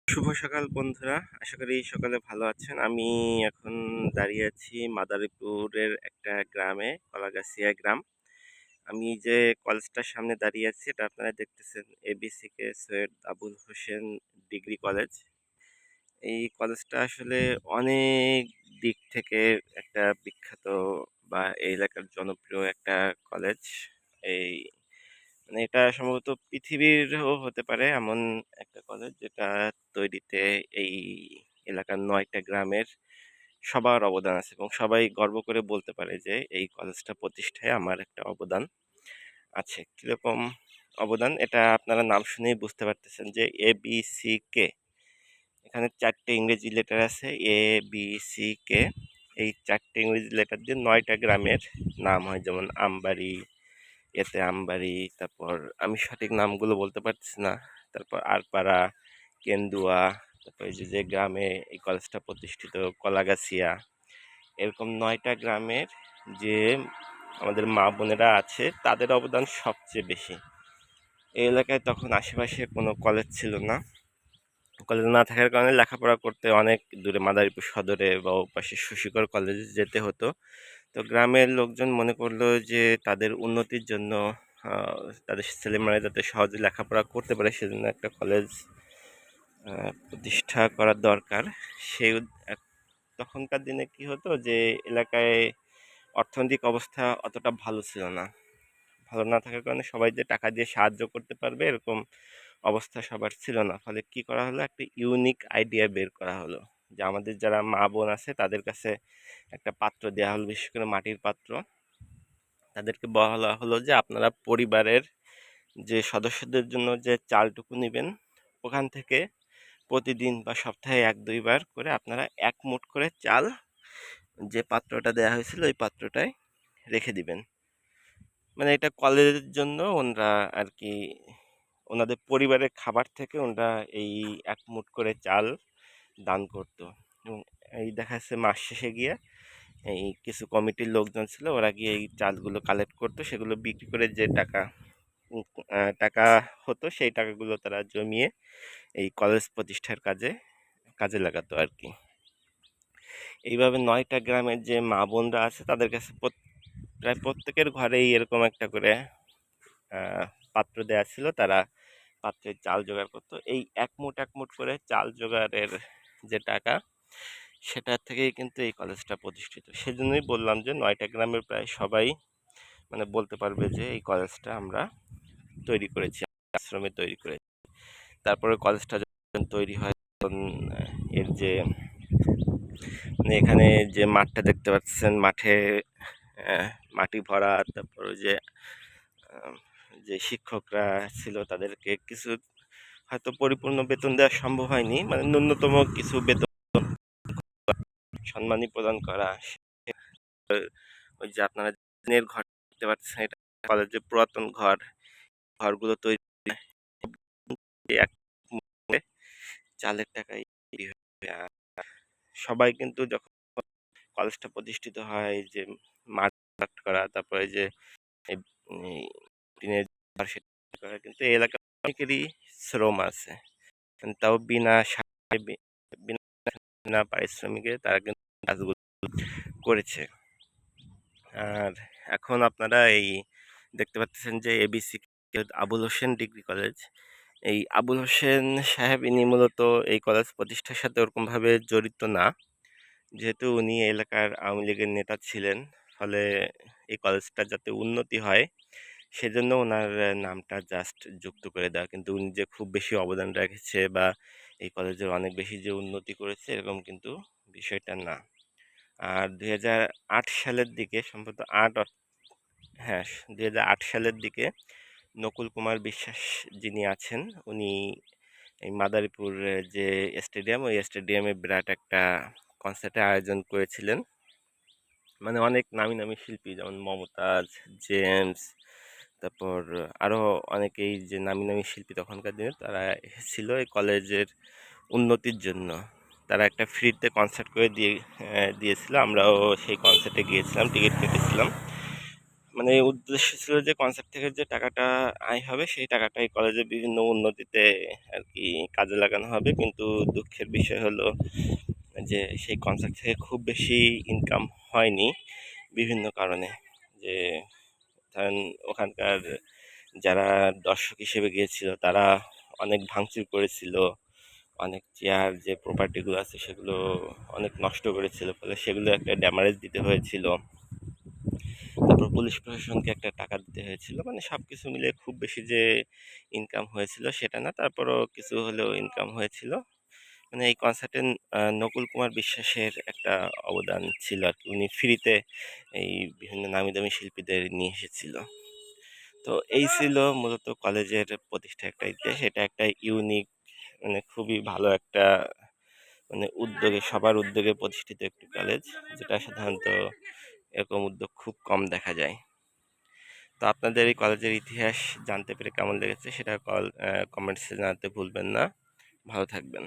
শুভ সকাল বন্ধুরা, আশা করি সকালে ভালো আছেন। আমি এখন দাঁড়িয়ে আছি মাদারীপুরের একটা গ্রামে, কলাগাছিয়া গ্রাম। আমি যে কলেজটার সামনে দাঁড়িয়ে আছি এটা আপনারা দেখতেছেন, এবিসিকে সৈয়দ আবুল হোসেন ডিগ্রি কলেজ। এই কলেজটা আসলে অনেক দিক থেকে একটা বিখ্যাত বা এই এলাকার জনপ্রিয় একটা কলেজ। এই মানে এটা সম্ভবত পৃথিবীরও হতে পারে এমন একটা কলেজ যেটা তৈরিতে এই এলাকার ৯টা গ্রামের সবার অবদান আছে এবং সবাই গর্ব করে বলতে পারে যে এই কলেজটা প্রতিষ্ঠায় আমার একটা অবদান আছে। কিরকম অবদান এটা আপনারা নাম শুনেই বুঝতে পারতেছেন যে ABCK। এখানে 4টে ইংরেজি লেটার আছে, ABCK। এই 4টে ইংরেজি লেটার দিয়ে ৯টা গ্রামের নাম হয়, যেমন আমবাড়ি, এতে আমবাড়ি, তারপর আমি সঠিক নামগুলো বলতে পারছি না, তারপর আরপাড়া, কেন্দুয়া, তারপর এই যে গ্রামে এই কলেজটা প্রতিষ্ঠিত কলাগাছিয়া। এরকম ৯টা গ্রামের যে আমাদের মা বোনেরা আছে তাদের অবদান সবচেয়ে বেশি। এই এলাকায় তখন আশেপাশে কোনো কলেজ ছিল না। কলেজ না থাকার কারণে লেখাপড়া করতে অনেক দূরে মাদারীপুর সদরে বা পাশে শশীকর কলেজে যেতে হতো। তো গ্রামের লোকজন মনে করলো যে তাদের উন্নতির জন্য তাদের ছেলেমেয়েরা যাতে সহজে লেখাপড়া করতে পারে সেজন্য একটা কলেজ প্রতিষ্ঠা করার দরকার। সেই তখনকার দিনে কি হতো যে এলাকায় অর্থনৈতিক অবস্থা অতটা ভালো ছিল না। ভালো না থাকার কারণে সবাই যে টাকা দিয়ে সাহায্য করতে পারবে এরকম অবস্থা সবার ছিল না। ফলে কি করা হলো, একটা ইউনিক আইডিয়া বের করা হলো যে আমাদের যারা মা বোন আছে তাদের কাছে একটা পাত্র দেওয়া হলো, বিশেষ করে মাটির পাত্র। তাদেরকে বলা হলো যে আপনারা পরিবারের যে সদস্যদের জন্য যে চালটুকু নেবেন ওখান থেকে প্রতিদিন বা সপ্তাহে ১-২ বার করে আপনারা ১ মুঠ করে চাল যে পাত্রটা দেওয়া হয়েছিল ওই পাত্রটায় রেখে দিবেন। মানে এটা কলেজের জন্য ওনারা আর কি ওনাদের পরিবারের খাবার থেকে ওনারা এই ১ মুঠ করে চাল দান করতো। এবং এই দেখা যাচ্ছে মাস শেষে গিয়ে এই কিছু কমিটির লোকজন ছিল, ওরা গিয়ে এই চালগুলো কালেক্ট করতো, সেগুলো বিক্রি করে যে টাকা হতো সেই টাকাগুলো তারা জমিয়ে এই কলেজ প্রতিষ্ঠার কাজে কাজে লাগাতো আর কি। এইভাবে ৯টা গ্রামের যে মা বোনরা আছে তাদের কাছে প্রায় প্রত্যেকের ঘরেই এরকম একটা করে পাত্র দেয়া ছিল। তারা পাত্রে চাল জোগাড় করতো। এই এক মুঠ করে চাল জোগাড়ের যে টাকা সেটা থেকেই কিন্তু এই কলেজটা প্রতিষ্ঠিত। সেজন্যই বললাম যে ৯টা গ্রামের প্রায় সবাই মানে বলতে পারবে যে এই কলেজটা আমরা তৈরি করেছি, আশ্রমে তৈরি করেছি। তারপরে কলেজটা যখন তৈরি হয় তখন এর যে মানে এখানে যে মাঠটা দেখতে পাচ্ছেন, মাঠে মাটি ভরা, তারপর যে আহ, যে শিক্ষকরা ছিল তাদেরকে কিছু হয়তো পরিপূর্ণ বেতন দেওয়া সম্ভব হয়নি, মানে ন্যূনতম কিছু বেতন সম্মানী প্রদান করা। ওই যে আপনারা টিনের ঘর দেখতে পাচ্ছেন, এটা কলেজের পুরাতন ঘরগুলো তৈরি এক মুঠে চালের টাকায় তৈরি হয়েছে। আর সবাই কিন্তু যখন কলেজটা প্রতিষ্ঠিত হয় যে মাঠ করা, তারপরে যে এই এই টিনের ঘর সেটা করা, কিন্তু এই এলাকার অনেকেরই শ্রম আছে, তাও বিনা পারিশ্রমিকে তারা কিন্তু কাজগুলো করেছে। আর এখন আপনারা এই দেখতে পাচ্ছেন যে ABC Abul Hossain degree college. এই আবুল হোসেন সাহেব ইনি মূলত এই কলেজ প্রতিষ্ঠার সাথে ওরকমভাবে জড়িত না, যেহেতু উনি এলাকার আওয়ামী লীগের নেতা ছিলেন। ফলে এই কলেজটা যাতে উন্নতি হয় সেজন্য ওনার নামটা জাস্ট যুক্ত করে দেওয়া, কিন্তু উনি যে খুব বেশি অবদান রেখেছে বা এই কলেজের অনেক বেশি যে উন্নতি করেছে এরকম কিন্তু বিষয়টা না। আর ২০০৮ সালের দিকে সম্ভবত হ্যাঁ, ২০০৮ সালের দিকে নকুল কুমার বিশ্বাস যিনি আছেন উনি এই মাদারীপুর যে স্টেডিয়াম, ওই স্টেডিয়ামে বিরাট একটা কনসার্টের আয়োজন করেছিলেন। মানে অনেক নামি নামি শিল্পী যেমন মমতাজ, জেমস, তারপর আরও অনেকেই যে নামি নামি শিল্পী তখনকার দিনে তারা এসেছিল এই কলেজের উন্নতির জন্য। তারা একটা ফ্রিতে কনসার্ট করে দিয়েছিল, আমরাও সেই কনসার্টে গিয়েছিলাম, টিকিট কেটেছিলাম। মানে উদ্দেশ্য ছিল যে কনসার্ট থেকে যে টাকাটা আয় হবে সেই টাকাটাই কলেজের বিভিন্ন উন্নতিতে আর কি কাজে লাগানো হবে, কিন্তু দুঃখের বিষয় হলো যে সেই কনসার্ট থেকে খুব বেশি ইনকাম হয়নি বিভিন্ন কারণে। যে ধরেন ওখানকার যারা দর্শক হিসেবে গিয়েছিল তারা অনেক ভাঙচুর করেছিল, অনেক চেয়ার যে প্রপার্টিগুলো আছে সেগুলো অনেক নষ্ট করেছিল, ফলে সেগুলো একটা ড্যামারেজ দিতে হয়েছিল। তারপর পুলিশ প্রশাসনকে একটা টাকা দিতে হয়েছিল, মানে সবকিছু মিলে খুব বেশি যে ইনকাম হয়েছিল সেটা না, তারপরও কিছু হলেও ইনকাম হয়েছিল। মানে এই কনসার্টে নকুল কুমার বিশ্বাসের একটা অবদান ছিল আর কি, উনি ফ্রিতে এই বিভিন্ন নামি দামি শিল্পীদের নিয়ে এসেছিল। তো এই ছিল মূলত কলেজের প্রতিষ্ঠা একটা ইতিহাস। এটা একটা ইউনিক, মানে খুবই ভালো একটা, মানে উদ্যোগে সবার উদ্যোগে প্রতিষ্ঠিত একটি কলেজ, যেটা সাধারণত এরকম উদ্যোগ খুব কম দেখা যায়। তো আপনাদের এই কলেজের ইতিহাস জানতে পেরে কেমন লেগেছে সেটা কমেন্টসে জানাতে ভুলবেন না। ভালো থাকবেন।